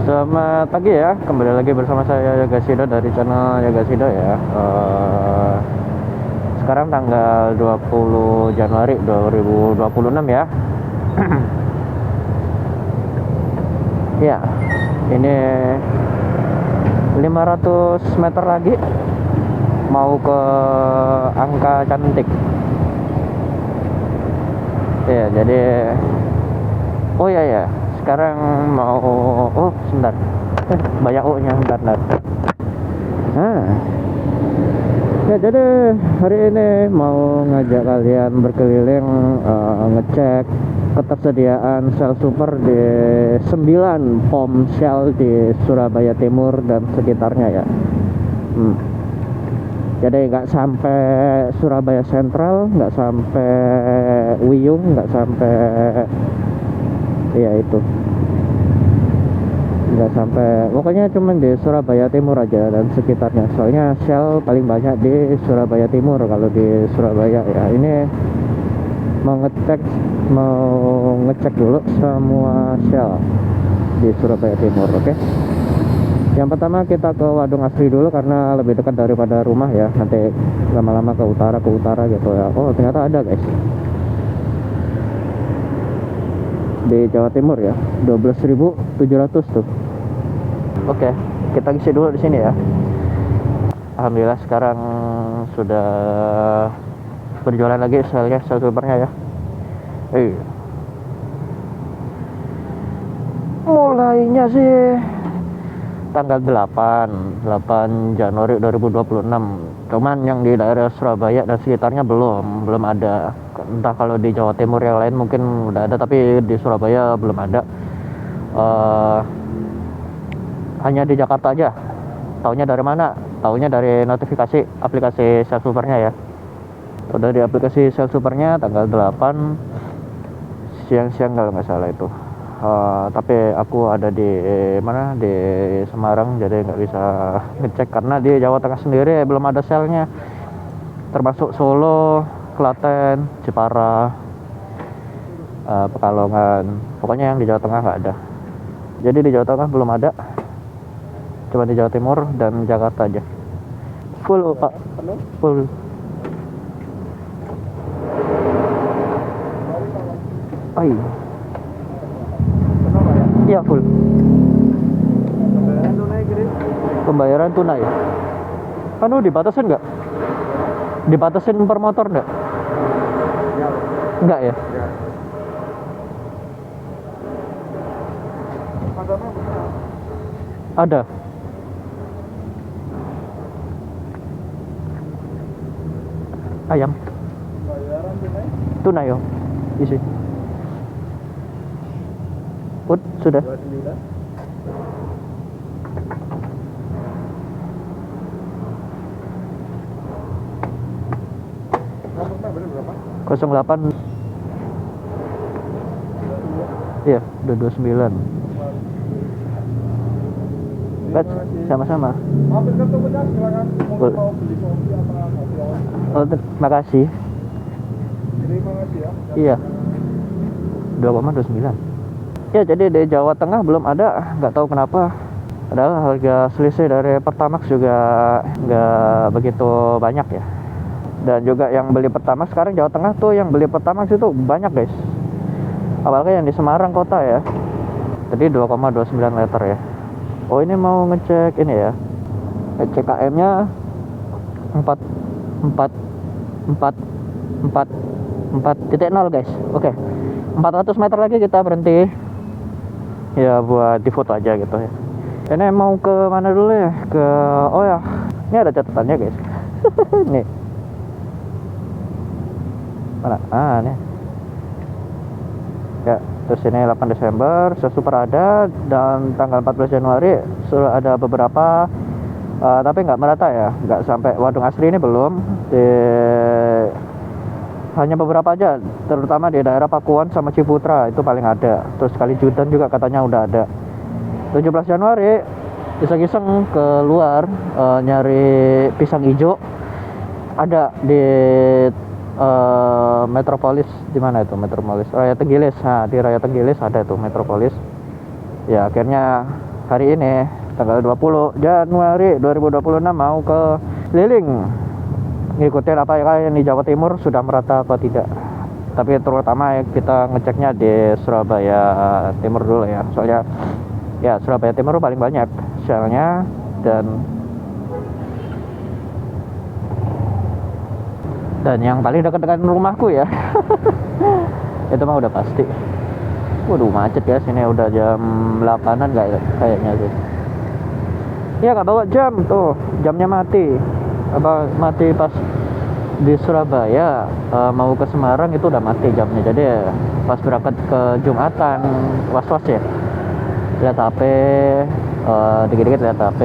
Selamat pagi ya, kembali lagi bersama saya Yoga Sido dari channel Yoga Sido ya. Sekarang tanggal 20 Januari 2026 ya. Ya, ini 500 meter lagi mau ke angka cantik. Ya, jadi oh ya, sekarang mau sebentar. Banyak O-nya, bentar. Nah, ya jadi hari ini mau ngajak kalian berkeliling ngecek ketersediaan Shell Super di 9 pom Shell di Surabaya Timur dan sekitarnya ya. Jadi nggak sampai Surabaya Sentral, nggak sampai Wiyung, nggak sampai ya itu, nggak sampai, pokoknya cuman di Surabaya Timur aja dan sekitarnya. Soalnya Shell paling banyak di Surabaya Timur kalau di Surabaya ya. Ini mau ngecek dulu semua Shell di Surabaya Timur. Oke. Yang pertama kita ke Wadung Asri dulu karena lebih dekat daripada rumah ya. Nanti lama-lama ke utara gitu ya. Oh ternyata ada guys di Jawa Timur ya, 12.700 tuh. Oke, kita isi dulu di sini ya. Alhamdulillah sekarang sudah berjualan lagi Shell Supernya ya. Mulainya sih tanggal 8 Januari 2026. Cuman yang di daerah Surabaya dan sekitarnya belum ada. Entah kalau di Jawa Timur yang lain mungkin udah ada, tapi di Surabaya belum ada. Hanya di Jakarta aja. Taunya dari mana? Taunya dari notifikasi aplikasi Shell Supernya ya. Udah di aplikasi Shell Supernya tanggal 8 siang-siang kalau nggak salah itu. Tapi aku ada di mana, di Semarang, jadi nggak bisa ngecek karena di Jawa Tengah sendiri belum ada Shell-nya, termasuk Solo, Klaten, Jepara, Pekalongan. Pokoknya yang di Jawa Tengah nggak ada. Jadi di Jawa Tengah belum ada, cuma di Jawa Timur dan Jakarta aja. Full Pak, full. Iya full. Pembayaran tunai. Dibatasin nggak? Dibatasin per motor nggak? Nggak ya? Ada. Ayam. Tunai yo. Isi. Sudah. 08. Iya, udah 29. Sama-sama. Oh, terima kasih. Iya. 2,29. Ya, jadi di Jawa Tengah belum ada, nggak tahu kenapa. Padahal harga selisih dari Pertamax juga nggak begitu banyak ya. Dan juga yang beli Pertamax sekarang Jawa Tengah tuh, yang beli Pertamax itu banyak guys. Apalagi yang di Semarang kota ya. Tadi 2,29 liter ya. Oh ini mau ngecek ini ya. Ngecek KM-nya 4.0 guys. Oke. 400 meter lagi kita berhenti. Ya buat di foto aja gitu ya. Ini mau ke mana dulu ya? Ini ada catatannya guys. Nih. Mana? Nih. Ya, terus ini 8 Desember, Shell Super ada, dan tanggal 14 Januari sudah ada beberapa, tapi nggak merata ya, nggak sampai Wadung Asri ini belum. Hanya beberapa aja, terutama di daerah Pakuan sama Ciputra itu paling ada. Terus Kalijudan juga katanya udah ada. 17 Januari iseng-iseng keluar nyari pisang hijau. Ada di Metropolis. Di mana itu Metropolis? Raya Tenggilis. Nah, di Raya Tenggilis ada tuh Metropolis. Ya, akhirnya hari ini tanggal 20 Januari 2026 mau ke Liling ngikutin apa yang di Jawa Timur sudah merata atau tidak. Tapi terutama kita ngeceknya di Surabaya Timur dulu ya. Soalnya ya Surabaya Timur paling banyak sialnya, dan yang paling dekat dengan rumahku ya. Itu mah udah pasti. Waduh, macet guys, ini udah jam 8-an kayaknya sih. Ya nggak bawa jam tuh, jamnya mati. Mati pas di Surabaya, mau ke Semarang itu udah mati jamnya. Jadi pas berangkat ke Jumatan was-was ya, lihat HP, dikit-dikit lihat HP.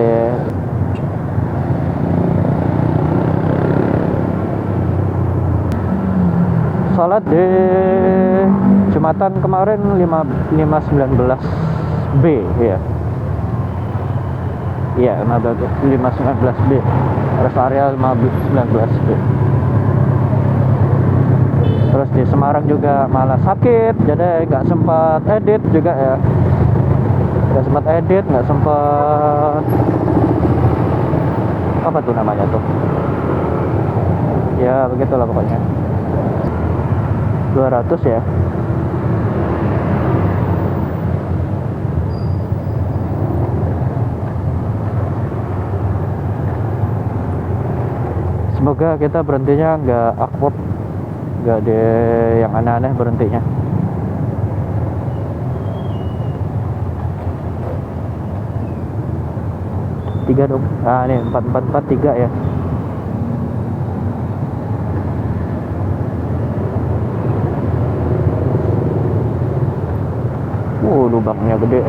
Sholat di Jumatan kemarin 519B ya. Iya, 519B. Rest area 519B. Terus di Semarang juga malah sakit, jadi nggak sempat edit juga ya. Nggak sempat edit, nggak sempat apa tuh namanya tuh. Ya begitulah pokoknya. 200 ya. Semoga kita berhentinya nggak awkward, nggak ada yang aneh-aneh berhentinya. Tiga dong. Ah ini 4443 ya. Lubangnya gede.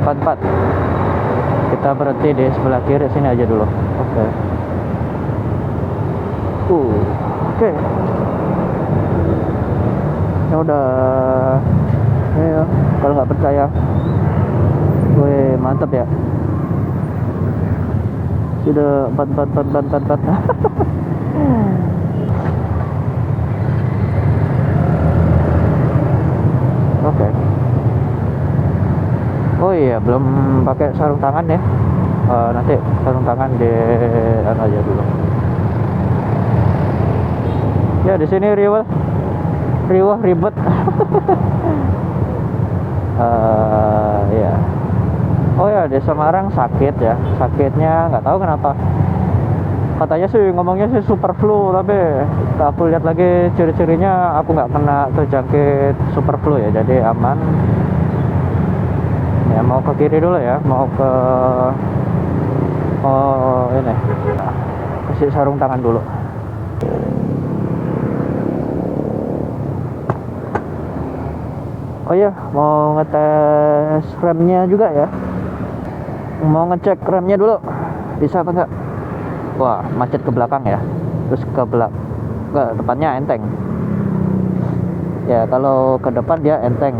Empat. Kita berhenti di sebelah kiri sini aja dulu. Oke. Oke. Ya udah. Ya, kalau nggak percaya. Wih, mantap ya. Sudah 4. Oke. Oh iya, belum pakai sarung tangan ya. Nanti sarung tangan di aja dulu. Ya di sini riwah ribet. Ya. Oh ya, di Semarang sakit ya. Sakitnya nggak tahu kenapa. Katanya sih ngomongnya sih super flu, tapi aku lihat lagi ciri-cirinya aku nggak kena terjangkit super flu ya, jadi aman. Ya mau ke kiri dulu ya, mau ke ini kasih sarung tangan dulu. Oh iya, mau ngetes remnya juga ya. Mau ngecek remnya dulu, bisa apa enggak? Wah, macet ke belakang ya. Terus ke depannya enteng. Ya kalau ke depan dia enteng,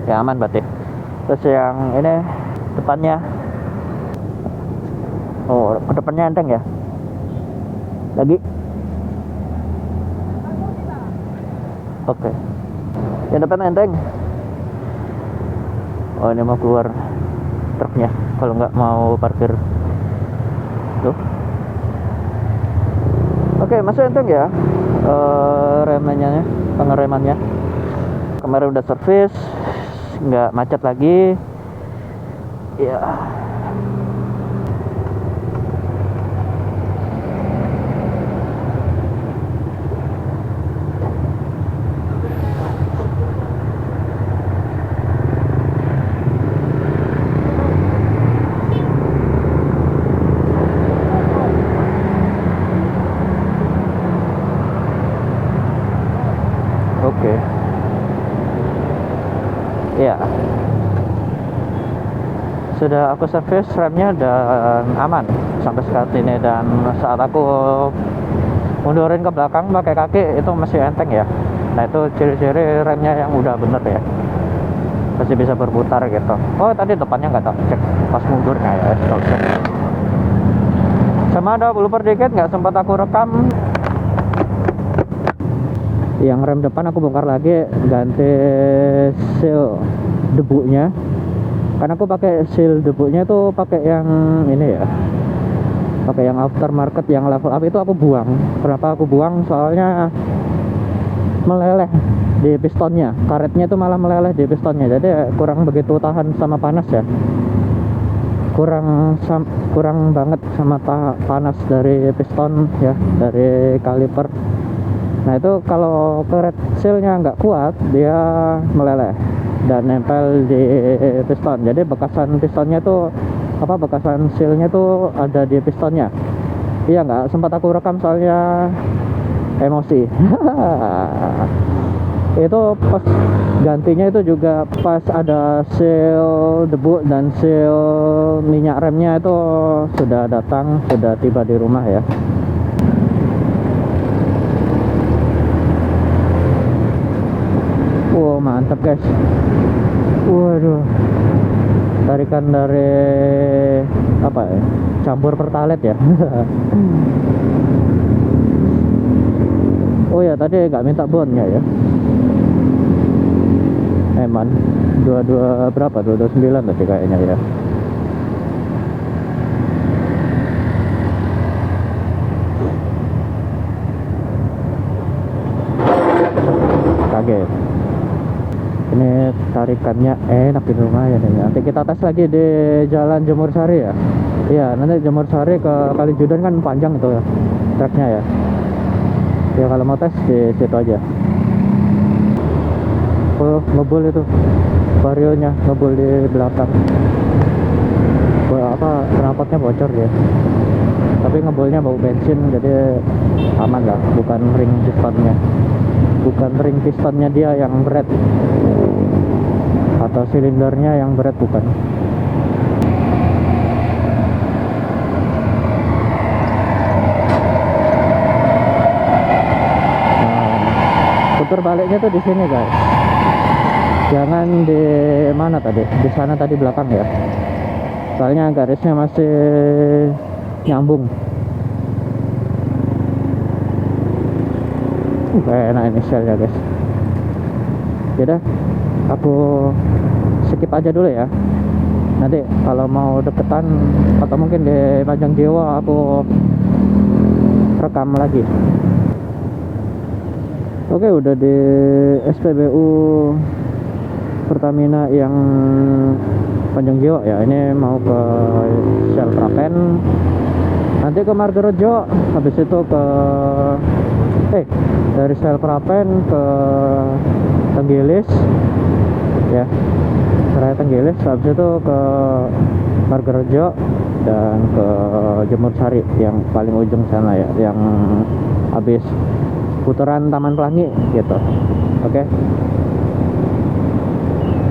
ya aman berarti. Terus yang ini depannya, oh ke depannya enteng ya. Lagi. Oke. Yang depan enteng. Oh ini mau keluar truknya, kalau nggak mau parkir tuh. Oke, masuk enteng ya. Remnya, pengeremannya kemarin udah servis, nggak macet lagi ya. Oke. Ya. Sudah aku servis remnya dan aman sampai saat ini, dan saat aku mundurin ke belakang pakai kaki itu masih enteng ya. Nah itu ciri-ciri remnya yang udah bener ya, masih bisa berputar gitu. Oh tadi depannya nggak tak cek pas mundurnya ya, oke. Sama ada blooper dikit nggak sempat aku rekam. Yang rem depan aku bongkar lagi, ganti seal debunya. Karena aku pakai seal debunya itu pakai yang ini ya, pakai yang aftermarket yang level up itu aku buang. Kenapa aku buang? Soalnya meleleh di pistonnya, karetnya itu malah meleleh di pistonnya, jadi kurang begitu tahan sama panas ya, kurang banget sama panas dari piston ya, dari kaliper. Nah itu kalau karet sealnya nggak kuat, dia meleleh dan nempel di piston, jadi bekasan pistonnya tuh bekasan sealnya tuh ada di pistonnya. Iya, nggak sempat aku rekam soalnya emosi. Itu pas gantinya itu juga pas ada seal debu dan seal minyak remnya itu sudah datang, sudah tiba di rumah ya. Wow, mantap guys. Waduh, tarikan dari apa ya, campur pertalite ya. Oh ya, tadi nggak minta bonnya ya. Eman 22 berapa, 229 tadi kayaknya ya. Kaget. Ini tarikannya enak ini, lumayan ini. Nanti kita tes lagi di Jalan Jemur Sari ya. Iya, nanti Jemur Sari ke Kalijudan kan panjang itu ya, treknya ya. Ya kalau mau tes di situ aja. Oh, ngebul itu varionya, ngebul di belakang. Knalpotnya bocor ya. Tapi ngebulnya bau bensin, jadi aman lah. Bukan ring pistonnya dia yang berat, atau silindernya yang berat, bukan. Putar baliknya tuh di sini guys, jangan di mana tadi, di sana tadi belakang ya, soalnya garisnya masih nyambung. Enak ini shellnya guys. Yaudah, aku skip aja dulu ya. Nanti kalau mau deketan atau mungkin di Panjang Dewa aku rekam lagi. Oke, udah di SPBU Pertamina yang Panjang Jiwa ya. Ini mau ke Shell Prapen, nanti ke Margarejo, habis itu ke dari Shell Prapen ke Tenggilis ya, Raya Tenggilis, habis itu ke Margarejo dan ke Jemur Sari yang paling ujung sana ya, yang habis putaran Taman Pelangi gitu. Oke.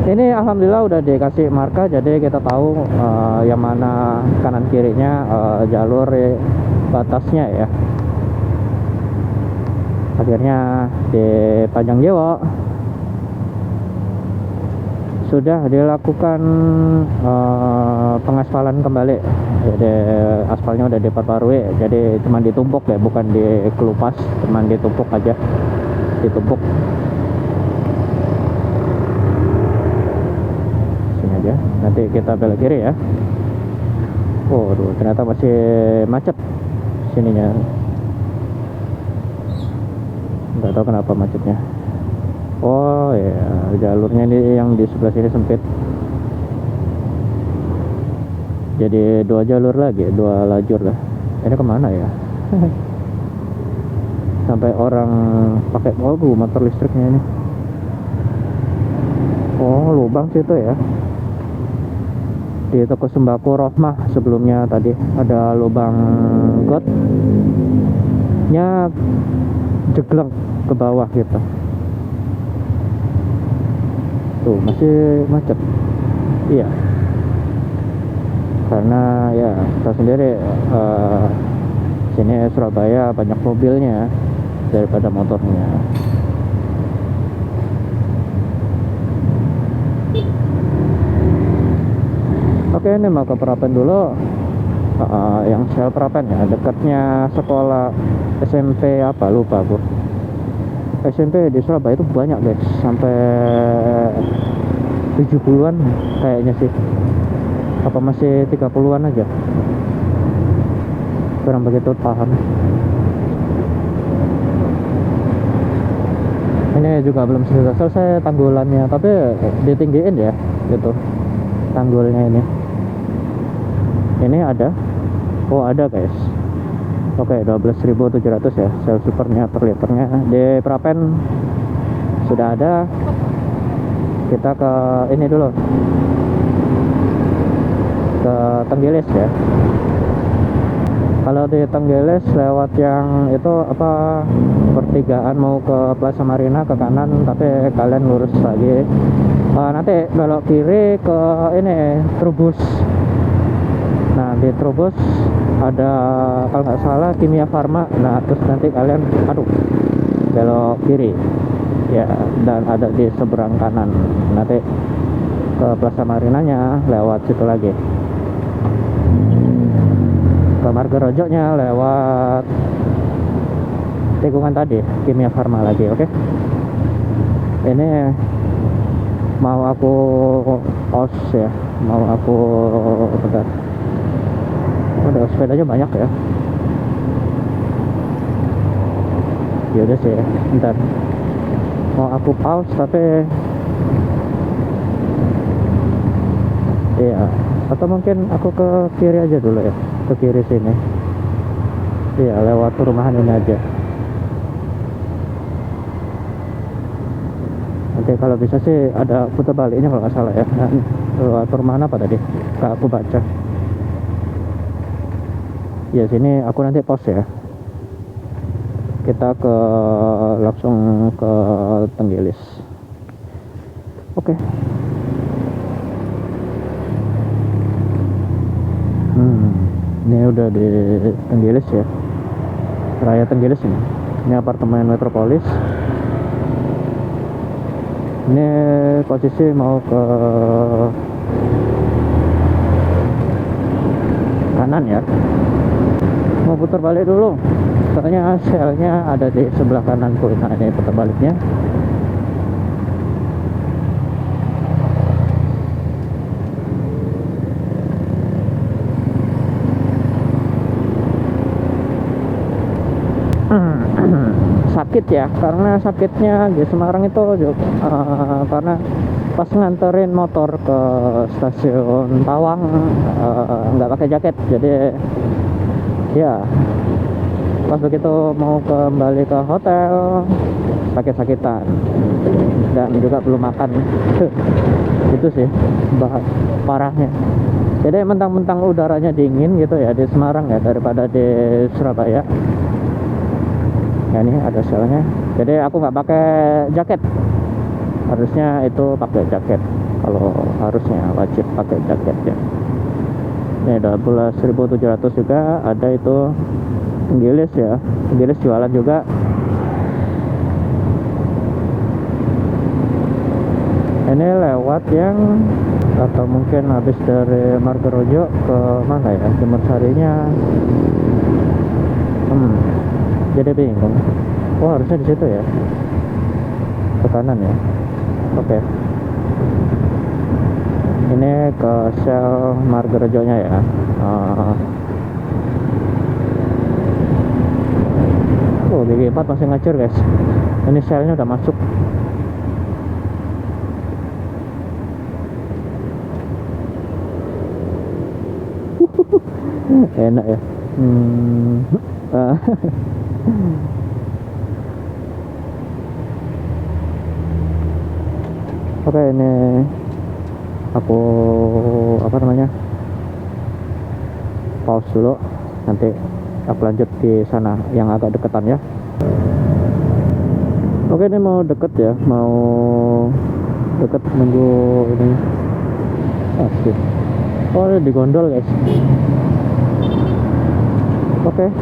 Ini alhamdulillah udah dikasih marka, jadi kita tahu yang mana kanan kirinya jalur batasnya ya. Akhirnya di Panjang Jawa sudah dilakukan pengaspalan kembali. Jadi aspalnya udah diperbarui, jadi cuma ditumpuk ya, bukan dikelupas, cuma ditumpuk aja, ditumpuk. Sini aja, nanti kita belok kiri ya. Oh, ternyata masih macet sininya. Nggak tahu kenapa macetnya. Oh ya, jalurnya ini yang di sebelah sini sempit. Jadi 2 jalur lagi, 2 lajur lah. Ini kemana ya? Sampai orang pakai motor listriknya ini. Oh, lubang situ ya. Di toko sembako Rohmah sebelumnya tadi ada lubang got nya, jegleng ke bawah gitu. Tuh masih macet. Iya, karena ya kita sendiri Sini Surabaya banyak mobilnya daripada motornya. Oke, ini mau ke Prapen dulu. Yang Shell Prapen ya, dekatnya sekolah SMP apa lupa aku. SMP di Surabaya itu banyak guys, sampai 70-an kayaknya sih. Apa masih 30-an aja? Kurang begitu paham. Ini juga belum selesai tanggulannya, tapi ditinggiin ya gitu tanggulnya ini. Ini ada, oh ada guys. Oke, 12.700 ya sel supernya per liternya. Di Prapen sudah ada. Kita ke ini dulu, ke Tenggilis ya. Kalau di Tenggilis lewat yang itu apa, pertigaan mau ke Plaza Marina ke kanan, tapi kalian lurus lagi. Nanti belok kiri ke ini Trubus. Nah di Trubus ada kalau nggak salah Kimia Farma. Nah terus nanti kalian belok kiri ya, dan ada di seberang kanan nanti ke Plaza Marinanya lewat situ lagi. Ke Margarojonya lewat tikungan tadi Kimia Farma lagi. Oke, ini mau aku pause ya, mau aku bentar. Udah sepedanya banyak ya. Ya udah sih, bentar. Mau aku pause tapi iya, atau mungkin aku ke kiri aja dulu ya, ke kiri sini. Iya, lewat perumahan ini aja. Nanti kalau bisa sih ada putar baliknya kalau nggak salah ya. Lewat perumahan apa tadi? Kak aku baca. Ya sini aku nanti pause ya. Kita langsung ke Tenggilis. Oke. Ini udah di Tenggilis ya, Raya Tenggilis ini. Ini apartemen Metropolis. Ini posisi mau ke kanan ya. Mau putar balik dulu, soalnya selnya ada di sebelah kananku. Nah ini putar baliknya. Sakit ya, karena sakitnya di Semarang itu karena pas nganterin motor ke stasiun Tawang nggak pakai jaket, jadi ya pas begitu mau kembali ke hotel sakit-sakitan dan juga belum makan. Itu sih parahnya. Jadi mentang-mentang udaranya dingin gitu ya di Semarang ya daripada di Surabaya. Ya ini ada selnya, jadi aku nggak pakai jaket. Harusnya itu pakai jaket, kalau harusnya wajib pakai jaket ya. Ini 12.700 juga ada itu Tenggilis ya. Tenggilis jualan juga. Ini lewat yang atau mungkin habis dari Margarojo ke mana ya, Jember Sarinya. Jadi bingung. Oh harusnya di situ ya, ke kanan ya. Oke. Ini ke Shell Margarojonya ya. BG4 masih ngacur guys. Ini Shellnya udah masuk. Enak ya. Oke, ini aku pause dulu, nanti aku lanjut di sana yang agak deketan ya. Oke, ini mau deket ya, mau deket, nunggu ini. Asik. Oh, ini di gondol guys. Oke.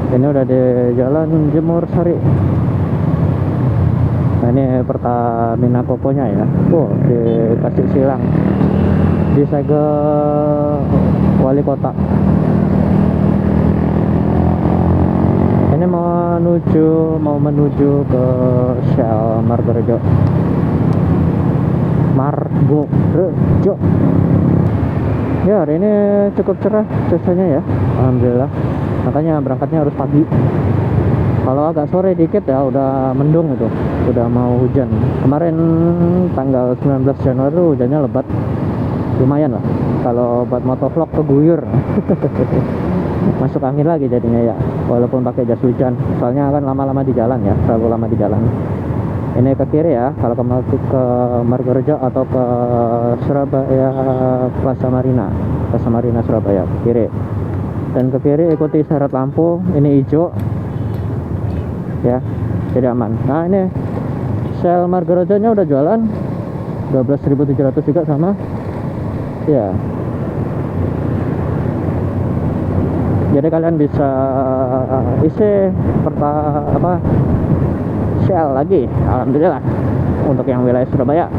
Ini udah di Jalan Jemur Sari. Nah, ini Pertamina Poponya ya. Dikasih silang di segel wali kota. Ini mau menuju ke Shell Margorejo. Ya, hari ini cukup cerah cuacanya ya, alhamdulillah. Makanya berangkatnya harus pagi. Kalau agak sore dikit ya udah mendung itu, udah mau hujan. Kemarin tanggal 19 Januari hujannya lebat, lumayan lah. Kalau buat motovlog keguyur. Masuk angin lagi jadinya ya, walaupun pakai jas hujan. Soalnya kan lama-lama di jalan ya, terlalu lama di jalan. Ini ke kiri ya, kalau ke Margorejo atau ke Surabaya Plaza Marina Surabaya, kiri. Dan ke kiri ikuti isyarat lampu, ini hijau ya, jadi aman. Nah, ini Shell Margorejo nya udah jualan 12.700 juga sama ya. Jadi kalian bisa isi Shell lagi, alhamdulillah, untuk yang wilayah Surabaya.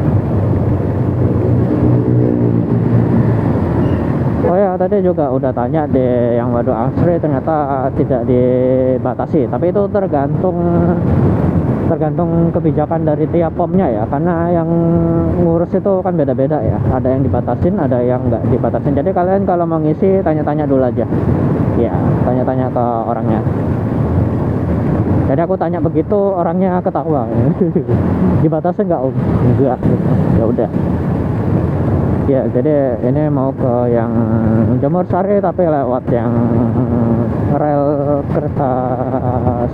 Oh ya, tadi juga udah tanya di yang Waduk Asri, ternyata tidak dibatasi, tapi itu tergantung kebijakan dari tiap pomnya ya, karena yang ngurus itu kan beda-beda ya, ada yang dibatasin, ada yang nggak dibatasin. Jadi kalian kalau mau ngisi tanya-tanya dulu aja ya, tanya-tanya ke orangnya. Jadi aku tanya begitu, orangnya ketawa. Dibatasin nggak om? Enggak. Ya udah. Ya, jadi ini mau ke yang Jemur Sari tapi lewat yang rel kereta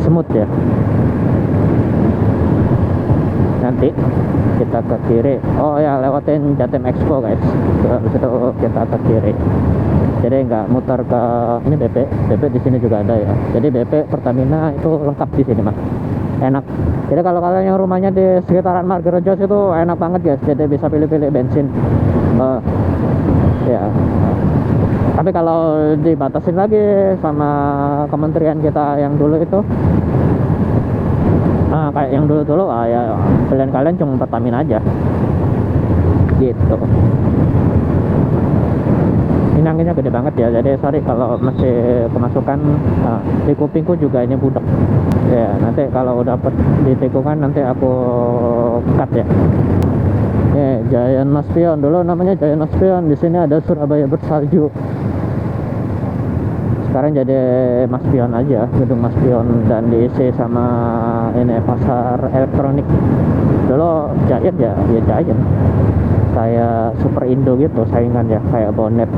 semut ya. Nanti kita ke kiri. Oh ya, lewatin Jatim Expo guys. Habis itu kita ke kiri. Jadi nggak muter ke ini BP di sini juga ada ya. Jadi BP Pertamina itu lengkap di sini mah. Enak. Jadi kalau kalian yang rumahnya di sekitaran Margorejo itu enak banget guys. Jadi bisa pilih-pilih bensin. Ya. Tapi kalau dibatasin lagi sama kementerian kita yang dulu itu, kayak yang dulu ya pilihan kalian cuma Pertamina aja. Gitu. Ini anginnya gede banget ya, jadi sorry kalau masih kemasukan. Di kupingku juga ini budak ya, nanti kalau udah di tikungan nanti aku cut ya. Giant Maspion, dulu namanya Giant Maspion. Di sini ada Surabaya bersalju, sekarang jadi Maspion aja, gedung Maspion, dan diisi sama ini pasar elektronik. Dulu Giant ya Giant, kayak Super Indo gitu saingan ya, kayak Bonet.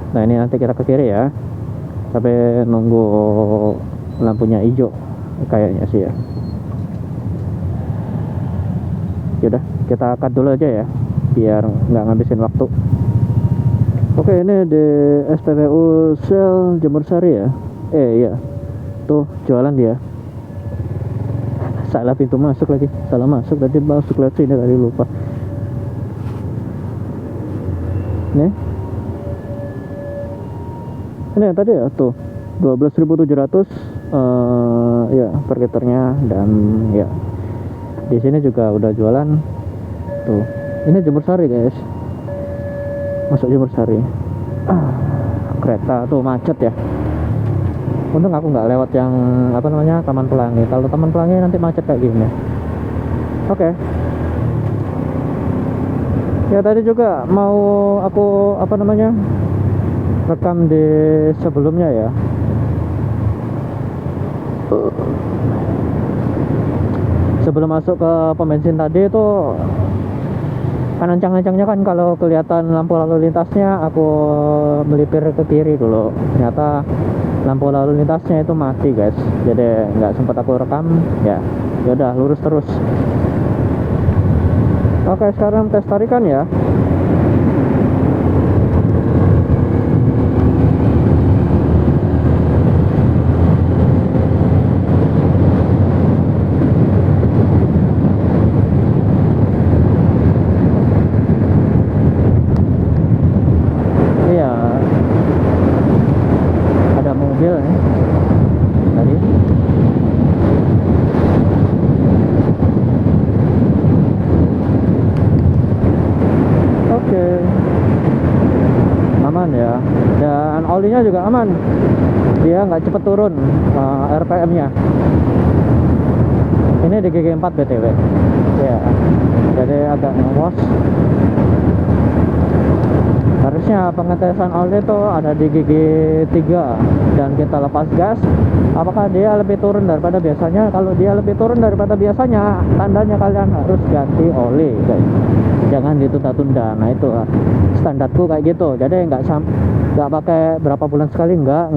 Nah, ini nanti kita ke kiri ya, sampai nunggu lampunya hijau kayaknya sih ya. Yaudah, kita cut dulu aja ya, biar nggak ngabisin waktu. Oke, ini di SPBU Shell Jemur Sari ya. Iya, tuh jualan dia. Salah pintu masuk lagi, salah masuk tadi, masuk lewat sini tadi, lupa. Nih, ini tadi ya tuh 12.700 ya per liternya. Dan ya di sini juga udah jualan tuh. Ini Jemur Sari guys, masuk Jemur Sari. Kereta tuh macet ya. Untung aku nggak lewat yang Taman Pelangi. Kalau Taman Pelangi nanti macet kayak gini. Oke. Ya, tadi juga mau aku rekam di sebelumnya ya. Sebelum masuk ke pom bensin tadi itu kan ancang-ancangnya kan, kalau kelihatan lampu lalu lintasnya aku melipir ke kiri dulu. Ternyata lampu lalu lintasnya itu mati guys, jadi nggak sempat aku rekam ya. Udah lurus terus. Oke, sekarang tes tarikan ya. juga aman, dia nggak cepet turun RPM nya. Ini di GG4 BTW ya, jadi agak ngos. Harusnya pengetesan oli itu ada di gigi 3 dan kita lepas gas. Apakah dia lebih turun daripada biasanya? Kalau dia lebih turun daripada biasanya, tandanya kalian harus ganti oli, guys. Jangan ditunda-tunda. Nah itu standarku kayak gitu. Jadi nggak pakai berapa bulan sekali, nggak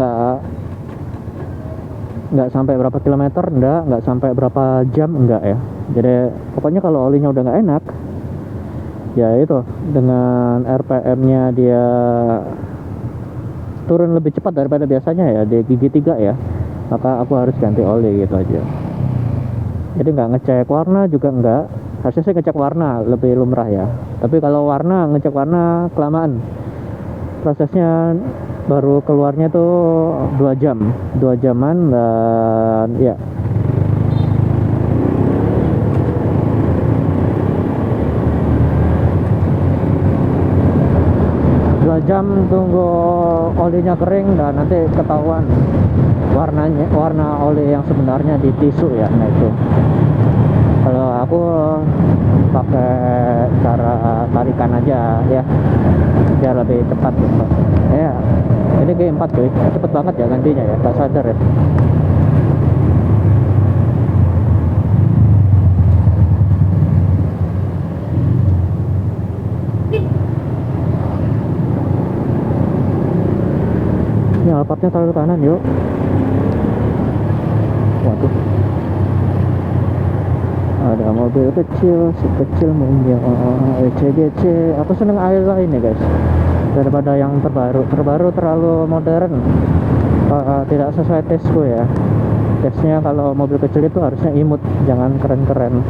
sampai berapa kilometer, nggak sampai berapa jam, enggak ya. Jadi pokoknya kalau olinya udah nggak enak, ya itu dengan RPM-nya dia turun lebih cepat daripada biasanya ya di gigi 3 ya, maka aku harus ganti oli gitu aja. Jadi nggak ngecek warna juga enggak. Harusnya saya ngecek warna lebih lumrah ya, tapi kalau ngecek warna kelamaan prosesnya, baru keluarnya tuh 2 jaman dan ya. 2 jam tunggu olinya kering dan nanti ketahuan warna oli yang sebenarnya di tisu ya. Nah itu kalau aku pakai cara tarikan aja ya, biar lebih cepat gitu ya. Ini G4 cuy, cepet banget ya gantinya ya, tak sadar ya. Ini Alphardnya terlalu kanan yuk. Waduh, ada mobil kecil, si kecil punya ECGC. Aku seneng air lain ya guys, daripada yang terbaru terlalu modern. Tidak sesuai tesku ya. Tesnya kalau mobil kecil itu harusnya imut, jangan keren-keren.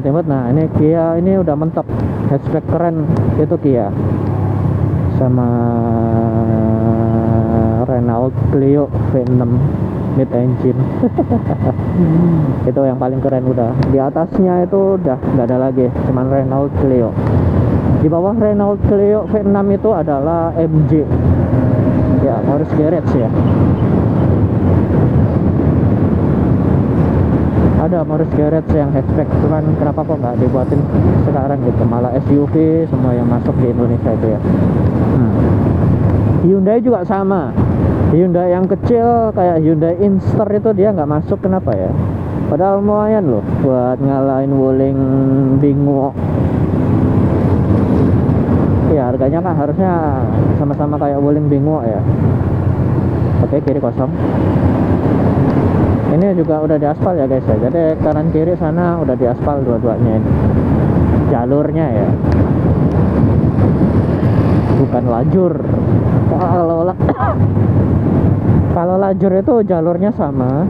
Imut. Nah ini Kia, ini udah mentok hatchback keren itu Kia sama Renault Clio V6 mid engine. Itu yang paling keren udah. Di atasnya itu udah nggak ada lagi, cuman Renault Clio. Di bawah Renault Clio V6 itu adalah MG ya, Morris Garage ya. Ada Morris Garage yang hatchback, cuman kenapa kok nggak dibuatin sekarang gitu, malah SUV semua yang masuk di Indonesia itu ya. Hyundai juga sama. Hyundai yang kecil kayak Hyundai Inster itu dia nggak masuk, kenapa ya? Padahal lumayan loh buat ngalahin Wuling Bingo. Ya harganya kan harusnya sama-sama kayak Wuling Bingo ya. Oke, kiri kosong. Ini juga udah diaspal ya guys ya. Jadi kanan kiri sana udah diaspal dua-duanya ini. Jalurnya ya, bukan lajur. Kalau lajur itu jalurnya sama,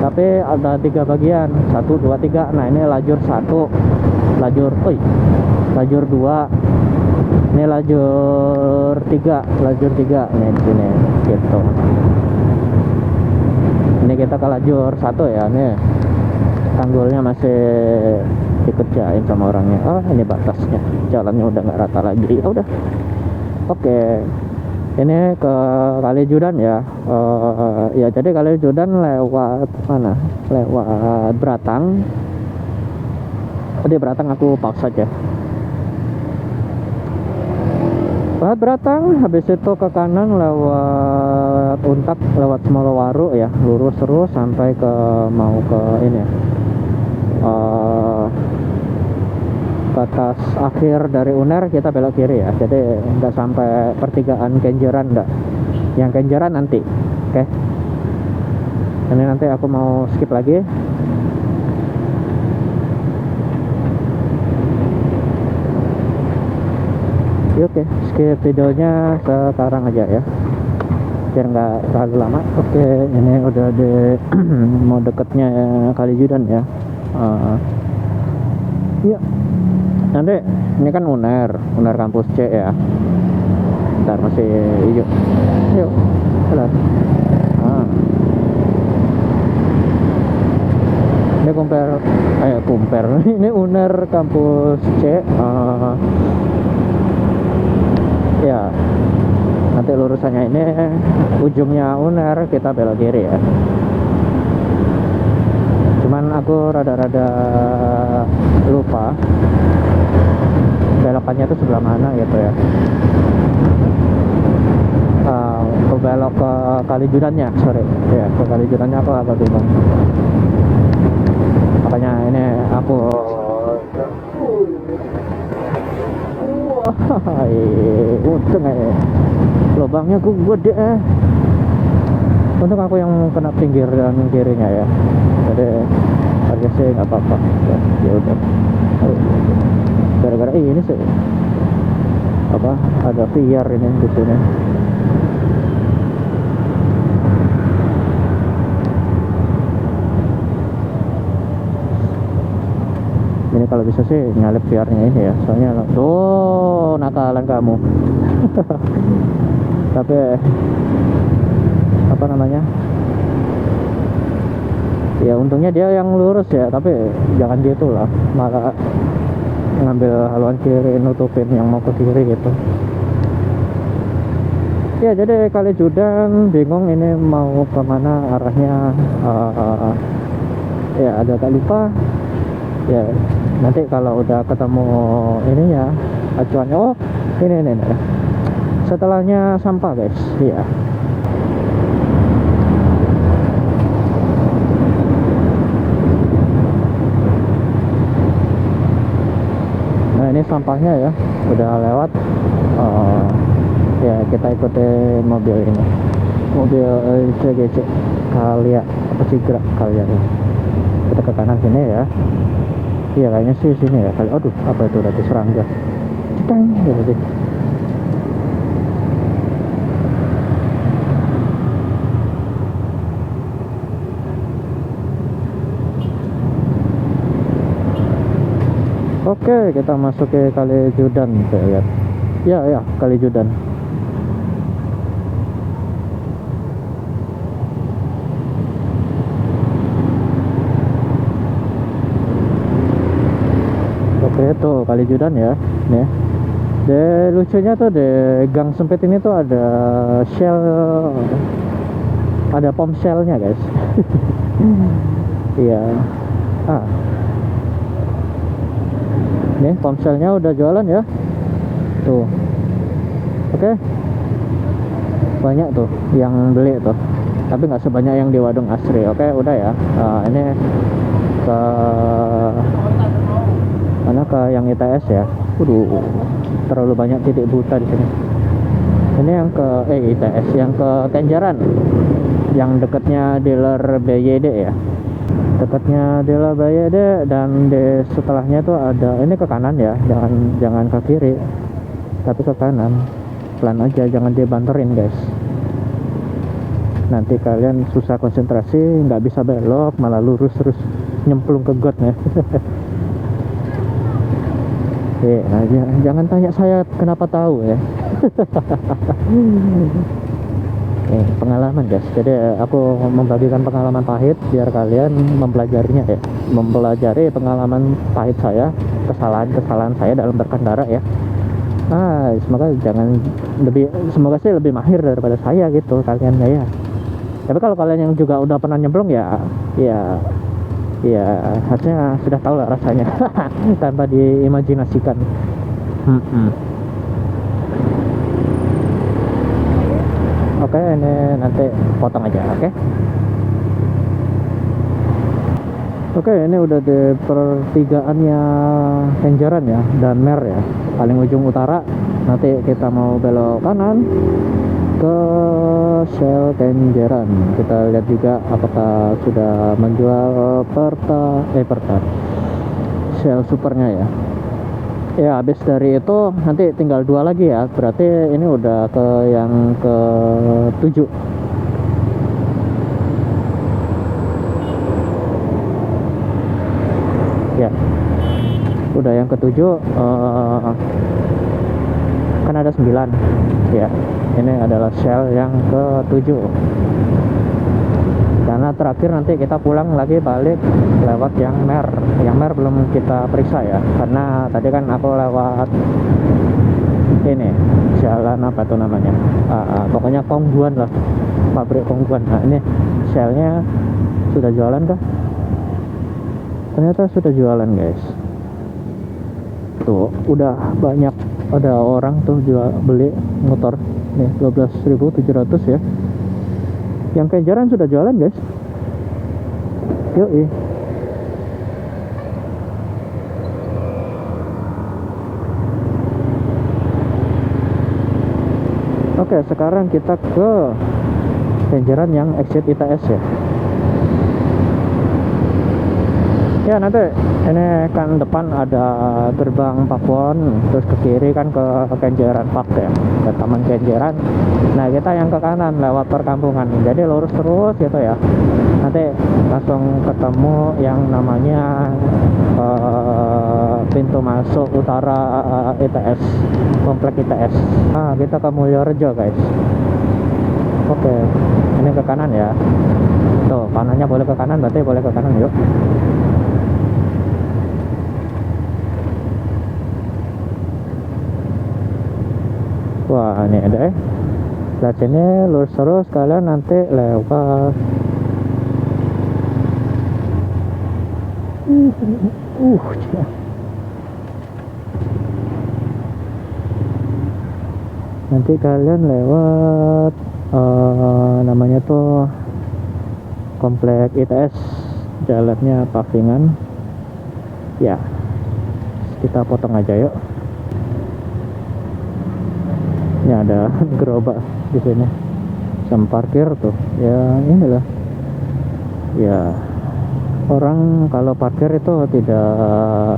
tapi ada 3 bagian, 1, 2, 3. Nah ini lajur 1, lajur 2, ini lajur 3 nih di sini gitu. Ini kita ke lajur 1 ya, nih tanggulnya masih dikerjain sama orangnya. Ini batasnya, jalannya udah nggak rata lagi. Udah oke. Ini ke Kalijudan ya. Ya jadi Kalijudan lewat mana? Lewat Beratang. Di Beratang aku pause saja. Lewat Beratang, habis itu ke kanan lewat Untak, lewat Semolowaru ya, lurus terus sampai ke mau ke ini ya, batas akhir dari Uner kita belok kiri ya. Jadi nggak sampai pertigaan Kenjeran, enggak. Yang Kenjeran nanti, oke. Ini nanti aku mau skip lagi. Oke, skip videonya sekarang aja ya, biar nggak terlalu lama. Oke, ini udah di mau deketnya Kalijudan ya. Iya, nanti ini kan Uner kampus C ya. Ntar masih hijau. Yuk, jalan. Ini aku Kumper ini Uner kampus C. Ya, nanti lurusannya ini ujungnya Uner, kita belok kiri ya. Cuman aku rada-rada lupa belokannya itu sebelah mana gitu ya. Ke belok ke Kalijudannya, sorry ya, ke Kalijudannya aku agak bingung. Makanya ini aku untung lubangnya gede untung aku yang kena pinggir dan kirinya ya, jadi harga sih nggak apa-apa ya udah. Gara-gara ini sih apa ada VR ini di sini. Ini kalau bisa sih nyalip VR-nya ini ya, soalnya tuh nakalan kamu. Tapi apa namanya? Ya untungnya dia yang lurus ya, tapi jangan gitu lah, malah ngambil haluan kiri nutupin yang mau ke kiri gitu. Ya jadi Kalijudan bingung ini mau kemana arahnya. Ya agak lupa. Ya nanti kalau udah ketemu ininya acuannya, oh ini setelahnya sampah guys. Iya. Nah ini sampahnya ya udah lewat. Ya kita ikuti mobil ini, mobil CGC Kalia apa Cigra Kalia ini. Kita ke kanan sini ya. Iya kayaknya sih sini ya. Aduh apa itu, udah serangga. Cetang gitu. Oke, kita masuk ke Kalijudan saya lihat. Ya Kalijudan. Oke tuh Kalijudan ya, nih. Lucunya tuh di gang sempit ini tuh ada Shell, ada pom Shellnya guys. Iya. Nih pom Shellnya udah jualan ya. Tuh. Oke. Banyak tuh yang beli tuh. Tapi nggak sebanyak yang di Wadung Asri. Oke, udah ya. Ini ke mana, ke yang ITS ya. Terlalu banyak titik buta di sini. Ini yang ke ITS, yang ke Kenjeran, yang dekatnya dealer BYD ya, dekatnya dealer BYD. Dan di setelahnya tuh ada, ini ke kanan ya, jangan ke kiri, tapi ke kanan, pelan aja, jangan dibanterin guys. Nanti kalian susah konsentrasi, nggak bisa belok, malah lurus terus nyemplung ke got ya. Nah, jangan tanya saya kenapa tahu ya. Pengalaman guys. Jadi aku membagikan pengalaman pahit biar kalian mempelajarinya ya, mempelajari pengalaman pahit saya, kesalahan saya dalam berkendara ya. Semoga sih lebih mahir daripada saya gitu kalian ya. Tapi kalau kalian yang juga udah pernah nyemplung ya harusnya sudah tahu lah rasanya. Tanpa diimajinasikan. Oke, ini nanti potong aja. Oke, ini udah di pertigaannya Kenjeran ya dan Mer ya, paling ujung utara. Nanti kita mau belok kanan ke Shell Kenjeran. Kita lihat juga apakah sudah menjual Perta Shell Supernya ya. Ya habis dari itu nanti tinggal 2 lagi ya, berarti ini udah ke yang ke 7. Ya udah yang ke 7. Kan ada 9 ya, ini adalah Shell yang ke 7. karena terakhir nanti kita pulang lagi balik lewat yang mer belum kita periksa ya, karena tadi kan aku lewat ini jalan apa tuh namanya, pokoknya Kongguan lah, pabrik Kongguan. Nah ini Shell-nya sudah jualan kah? Ternyata sudah jualan guys. Tuh udah banyak, ada orang tuh beli motor nih 12.700 ya. Yang Kenjeran sudah jualan guys. Yoi. Oke, sekarang kita ke Kenjeran yang exit ITS ya. Ya nanti ini kan depan ada gerbang Pakuwon, terus ke kiri kan ke Kenjeran Park ya, ke Taman Kenjeran. Nah kita yang ke kanan lewat perkampungan, jadi lurus terus gitu ya. Nanti langsung ketemu yang namanya pintu masuk utara ITS, komplek ITS. Nah kita ke Mulyorejo guys. Oke, ini ke kanan ya. Tuh kanannya boleh ke kanan, berarti boleh ke kanan yuk. Wah ini ada lihat sini, lurus terus kalian nanti lewat nanti kalian lewat namanya tuh komplek ITS, jalannya pavingan ya. Kita potong aja yuk. Ini ada gerobak di sini, sama parkir tuh. Ya inilah. Ya orang kalau parkir itu tidak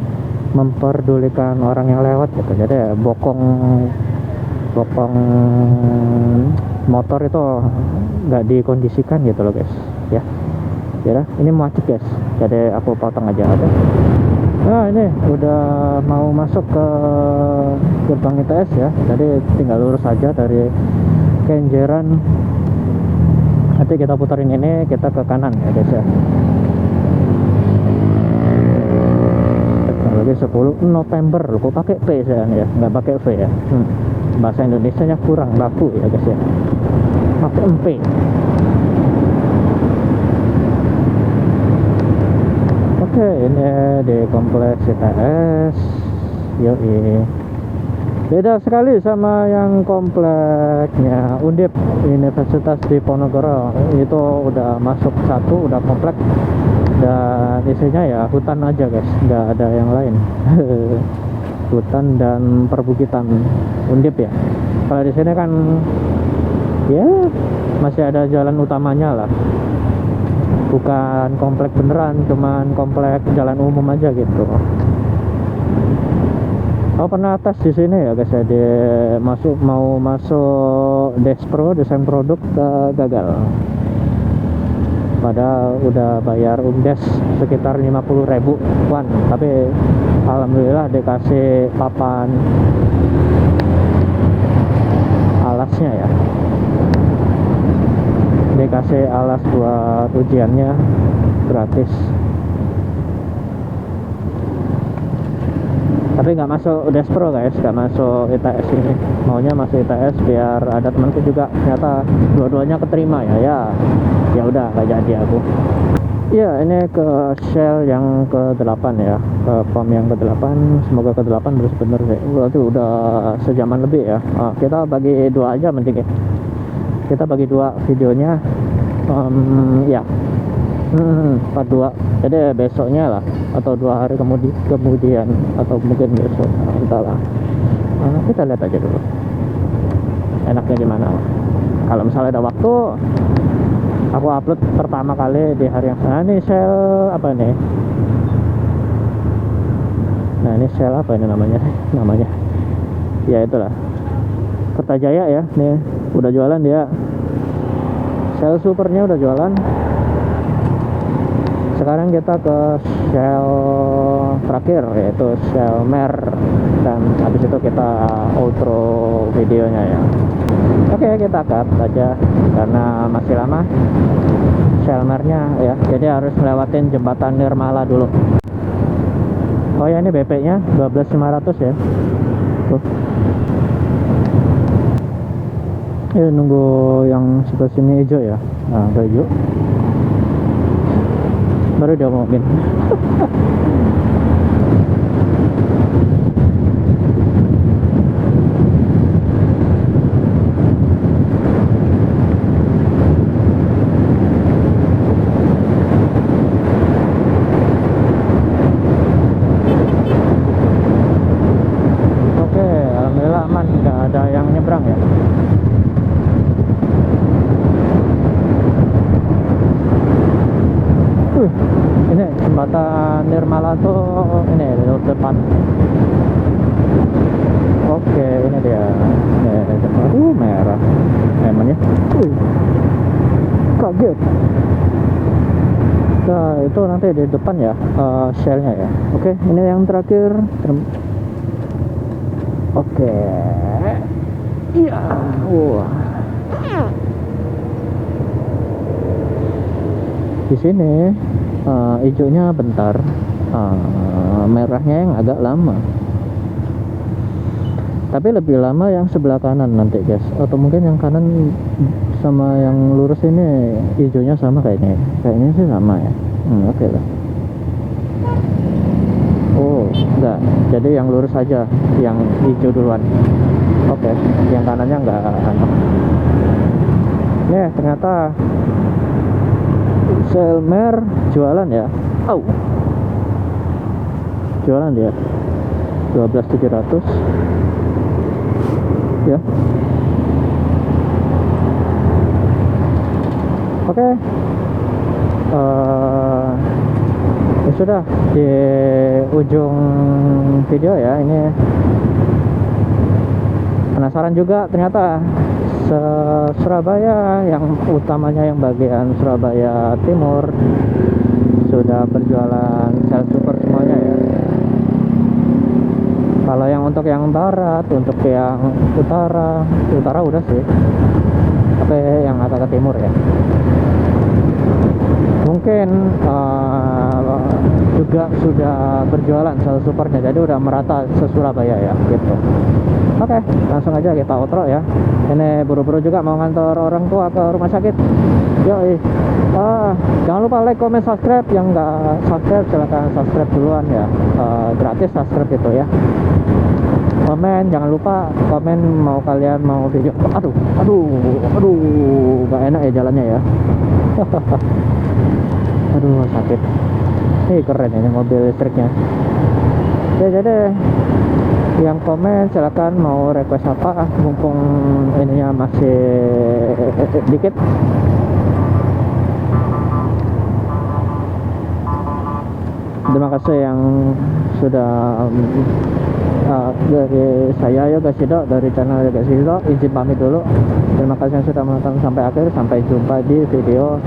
memperdulikan orang yang lewat gitu. Jadi bokong motor itu nggak dikondisikan gitu loh guys. Ya, ya ini macet guys. Jadi aku potong aja ada. Nah ini udah mau masuk ke gerbang ITS ya, jadi tinggal lurus aja dari Kenjeran. Nanti kita puterin ini, kita ke kanan ya guys ya. Teknologi 10 November, kok pakai P saya ya, nggak pakai V ya. Bahasa Indonesianya kurang baku ya guys ya, pakai MP. Oke, ini di kompleks ITS. Yoi. Beda sekali sama yang kompleknya Undip, Universitas Diponegoro. Itu udah masuk satu, udah komplek. Dan isinya ya hutan aja guys, nggak ada yang lain. Hutan dan perbukitan Undip ya. Kalau di sini kan ya masih ada jalan utamanya lah. Bukan komplek beneran, cuman komplek jalan umum aja gitu. Oh pernah tes di sini ya guys ya, mau masuk Despro, desain produk, gagal. Padahal udah bayar UMDes sekitar 50.000-an, tapi alhamdulillah dikasih papan alasnya ya. Dikasih alas buat ujiannya gratis, tapi nggak masuk Despro guys, nggak masuk ITS ini. Maunya masuk ITS biar ada temanku juga, ternyata dua-duanya keterima ya udah nggak jadi aku. Ya ini ke Shell yang ke-8 ya, ke POM yang ke-8. Semoga ke-8 bener-bener sih, berarti udah sejaman lebih ya. Kita bagi dua aja mending ya, kita bagi dua videonya ya, part 2. Jadi besoknya lah, atau 2 hari kemudian atau mungkin besok, entahlah. Kita lihat aja dulu enaknya gimana. Kalau misalnya ada waktu, aku upload pertama kali di hari yang ini Shell apa nih, nah ini Shell apa ini namanya ya itulah, Kertajaya ya. Nih udah jualan dia, Shell Supernya udah jualan. Sekarang kita ke Shell terakhir, yaitu Shell Mer, dan habis itu kita outro videonya ya. Oke, kita cut aja karena masih lama Selmernya ya, jadi harus lewatin jembatan Nirmala dulu. Oh ya, ini BP nya 12.500 ya tuh. Ya, nunggu yang sebelah sini hijau ya. Nah, udah hijau baru dia ngomongin. Oke, alhamdulillah aman, nggak ada yang nyebrang ya. Ini jembatan Nirmala tuh ini di depan. Oke, ini dia. Merah. Emangnya. Kaget. Nah, itu nanti di depan ya, shell-nya ya. Oke, ini yang terakhir. Oke. Iya. Wah. Di sini hijaunya bentar, merahnya yang agak lama, tapi lebih lama yang sebelah kanan nanti guys, atau mungkin yang kanan sama yang lurus ini hijaunya sama kayaknya sih sama ya. Oke lah. Oh enggak, jadi yang lurus aja yang hijau duluan. Oke, yang kanannya enggak. Nih ternyata Selmer jualan ya. Jualan dia 12.700 ya. Oke. Ya sudah, di ujung video ya ini. Penasaran juga ternyata Surabaya yang utamanya yang bagian Surabaya Timur sudah berjualan sel super semuanya ya. Kalau yang untuk yang barat, untuk yang utara udah sih, tapi yang agak ke timur ya mungkin juga sudah berjualan sel supernya, jadi udah merata se Surabaya ya gitu. Oke, langsung aja kita outro ya. Ini buru-buru juga mau ngantor orang tua ke rumah sakit. Yoi. Jangan lupa like, comment, subscribe. Yang nggak subscribe silahkan subscribe duluan ya. Gratis subscribe itu ya. Komen, jangan lupa komen mau kalian mau video. Aduh, nggak enak ya jalannya ya. Aduh, sakit. Ini keren ini mobil listriknya. Ya, jadi yang komen silakan mau request apa, mumpung ininya masih dikit. Terima kasih yang sudah dari saya Yoga Sido, dari channel Yoga Sido. Izin pamit dulu. Terima kasih yang sudah menonton sampai akhir. Sampai jumpa di video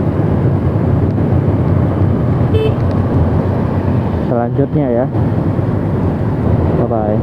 selanjutnya ya. Bye bye.